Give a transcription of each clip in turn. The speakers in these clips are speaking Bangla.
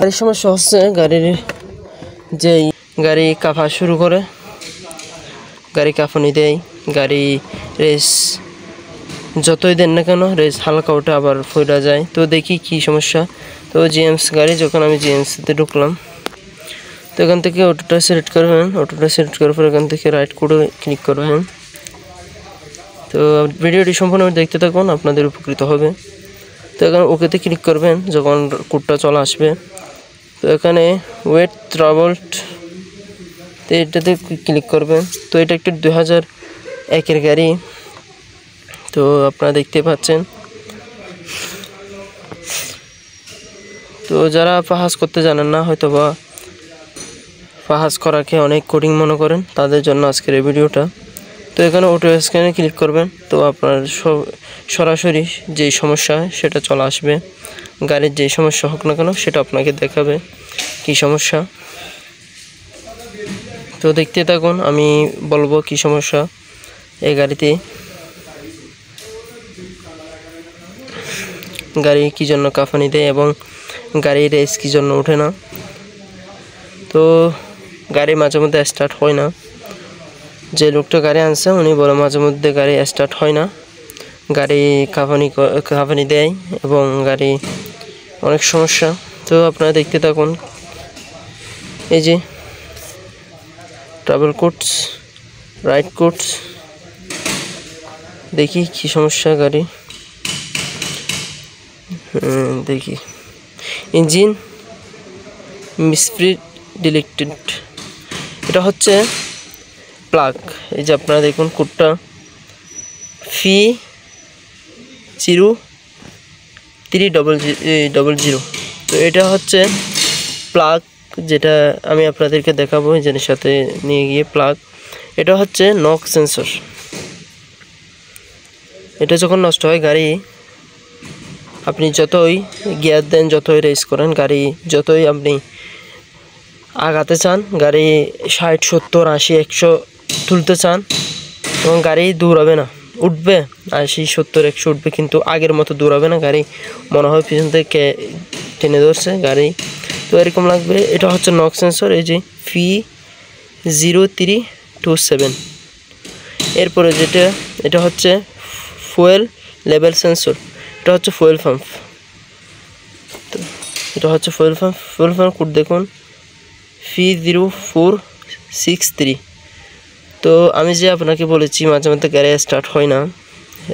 গাড়ির সমস্যা হচ্ছে গাড়ির যেই গাড়ি কাঁপা শুরু করে, গাড়ি কাঁপুনি দেয়, গাড়ি রেস যতই দেন না কেন রেস হালকা ওঠে আবার ফইরা যায়। তো দেখি কি সমস্যা। তো জিএমস গাড়ি, যখন আমি জিএমসিতে ঢুকলাম, তো এখান থেকে অটোটা সিলেক্ট করবেন। অটোটা সিলেক্ট করার পর এখান থেকে রাইট কোডে ক্লিক করবেন। তো ভিডিওটি সম্পূর্ণ দেখতে থাকুন, আপনাদের উপকৃত হবে। তো এখানে ওকেতে ক্লিক করবেন যখন কোডটা চলে আসবে। তো এখানে ওয়েট ট্রাভেলড, তো এটাতে ক্লিক করবেন। তো এটা একটি 2001-এর গাড়ি। তো আপনারা দেখতে পাচ্ছেন। তো যারা পাহাজ করতে জানেন না, হয়তো বা পাহাজ করাকে অনেক কঠিন মনে করেন, তাদের জন্য আজকের এই ভিডিওটা। তো এখানে অটো স্ক্যানে ক্লিক করবেন। তো আপনার সরাসরি যেই সমস্যা সেটা চলে আসবে। গাড়ির যেই সমস্যা হোক না কেন সেটা আপনাকে দেখাবে কি সমস্যা। তো দেখতে থাকুন, আমি বলবো কি সমস্যা এই গাড়িতে। গাড়ি কী জন্য কাঁপানি দেয় এবং গাড়ির রেস কী জন্য ওঠে না। তো গাড়ি মাঝে মধ্যে স্টার্ট হয় না। যে লোকটা গাড়ি আনছে উনি বলে মাঝে মধ্যে গাড়ি স্টার্ট হয় না, গাড়ি কাঁপানি দেয় এবং গাড়ি অনেক সমস্যা। তো আপনারা দেখতে থাকুন। এই যে ট্রাভেল কোডস, রাইট কোডস, দেখি কি সমস্যা গাড়ি। দেখি ইঞ্জিন মিসপ্রিড ডিলেক্টেড, এটা হচ্ছে প্লাগ। এই যে আপনারা দেখুন কোডটা F0300। তো এটা হচ্ছে প্লাগ, যেটা আমি আপনাদেরকে দেখাবো ইঞ্জিনের সাথে নিয়ে গিয়ে। প্লাগ এটা হচ্ছে নক সেন্সর। এটা যখন নষ্ট হয়, গাড়ি আপনি যতই গিয়ার দেন, যতই রেস করেন, গাড়ি যতই আপনি আগাতে চান, গাড়ি 60, 70, 80, 100 তুলতে চান এবং গাড়ি দৌড়াবে না, উঠবে 80, 70, 100 উঠবে, কিন্তু আগের মতো দৌড়াবে না। গাড়ি মনে হয় পিছন থেকে টেনে ধরছে গাড়ি, তো এরকম লাগবে। এটা হচ্ছে নক সেন্সর, এই যে F0327। এরপরে যেটা, এটা হচ্ছে ফুয়েল লেভেল সেন্সর, এটা হচ্ছে ফুয়েল পাম্প। তো এটা হচ্ছে ফুয়েল পাম্প কোড দেখুন F0463। তো আমি যে আপনাকে বলেছি মাঝে মধ্যে গাড়ি স্টার্ট হয় না,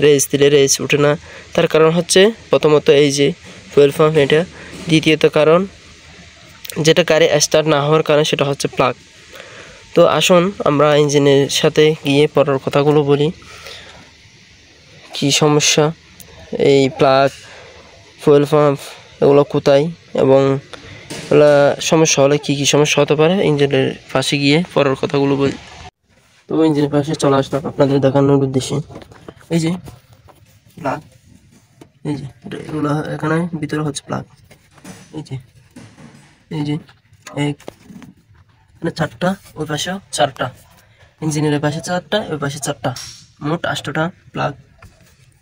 রেস দিলে রেস ওঠে না, তার কারণ হচ্ছে প্রথমত এই যে ফুয়েল পাম্প এটা, দ্বিতীয়ত কারণ যেটা গাড়ি স্টার্ট না হওয়ার কারণ সেটা হচ্ছে প্লাগ। তো আসুন আমরা ইঞ্জিনের সাথে গিয়ে পরের কথাগুলো বলি, কি সমস্যা এই প্লাগ, ফুয়েল পাম্প এগুলো কোথায় এবং এগুলো সমস্যা হলে কী কী সমস্যা হতে পারে, ইঞ্জিনের পাশে গিয়ে পরের কথাগুলো বলি। তো ইঞ্জিনের পাশে চলে আসলাম আপনাদের দেখানোর উদ্দেশ্যে। এই যে প্লাগ, এই যে এগুলো এখানে ভিতরে হচ্ছে প্লাগ। এই যে এখানে 4টা, ওই পাশেও 4টা, ইঞ্জিনের পাশে 4টা, ওই পাশে 4টা, মোট 8টা প্লাগ।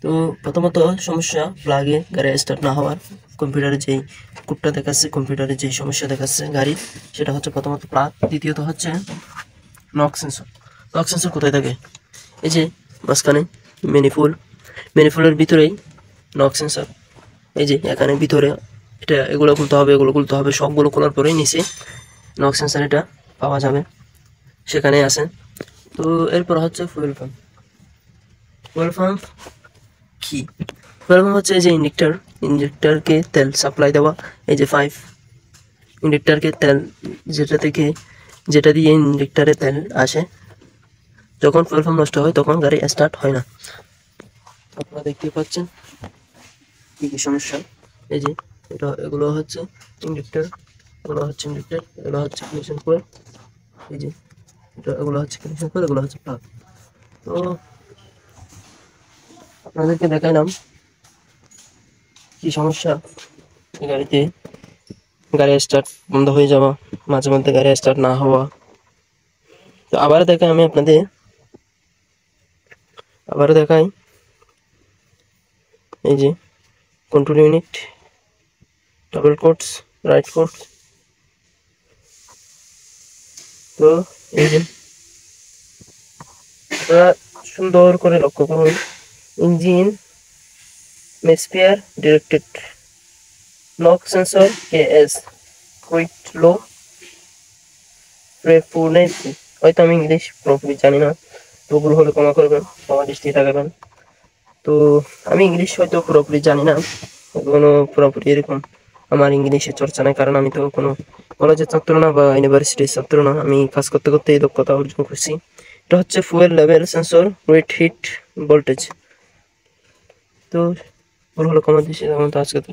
তো প্রথমত সমস্যা প্লাগে গাড়ি স্টার্ট না হওয়ার, কম্পিউটারে যেই কোডটা দেখাচ্ছে, কম্পিউটারে যেই সমস্যা দেখাচ্ছে গাড়ির, সেটা হচ্ছে প্রথমত প্লাগ। দ্বিতীয়ত হচ্ছে নক সেন্সর। নক সেন্সর কোথায় থাকে? এই যে মাঝখানে ম্যানিফোল্ডের ভিতরেই নক সেন্সর। এই যে এখানে ভিতরে এটা, এগুলো খুলতে হবে, সবগুলো খোলার পরেই নিচে নক সেন্সর এটা পাওয়া যাবে, সেখানে আছে। তো এরপর হচ্ছে ফুয়েল পাম্প কি? ফুয়েল পাম্প হচ্ছে এই যে ইঞ্জেক্টরকে তেল সাপ্লাই দেওয়া। এই যে 5 ইঞ্জেক্টরকে তেল, যেটা দিয়ে ইঞ্জেক্টরে তেল আসে। যখন ফুয়েল পাম্প নষ্ট হয় তখন গাড়ি স্টার্ট হয় না। আপনারা দেখতে পাচ্ছেন কি কি সমস্যা। এই যে এগুলো হচ্ছে ইঞ্জেক্টর, এগুলো হচ্ছে কানেকশন কয়েল। এই যে এগুলো হচ্ছে কানেকশন কয়েল, এগুলো হচ্ছে প্লাগ। তো আপনাদেরকে দেখাইলাম কি সমস্যা গাড়িতে, গাড়ি স্টার্ট বন্ধ হয়ে যাওয়া, মাঝে মধ্যে গাড়ি স্টার্ট না হওয়া। তো আবার দেখাই এই যে control unit, double codes, right code, তো এই যে আপনারা সুন্দর করে লক্ষ্য করুন, ইঞ্জিন মেসপিয়ার directed knock sensor KS circuit low frequency. হয়তো আমি ইংলিশ পুরোপুরি জানি না, তো ভুল হলে ক্ষমা করবেন, ক্ষমা দৃষ্টি থাকবেন। তো আমি ইংলিশ হয়তো পুরোপুরি জানি না, কোনো পুরোপুরি এরকম আমার ইংলিশের চর্চা নাই, কারণ আমি তো কোনো কলেজের ছাত্র না বা ইউনিভার্সিটির ছাত্র না, আমি কাজ করতে করতে এই দক্ষতা অর্জন করছি। এটা হচ্ছে fuel level sensor weight heat voltage. তো ভুল হলো ক্ষমা দৃষ্টি থাকবেন। তো আজকে তো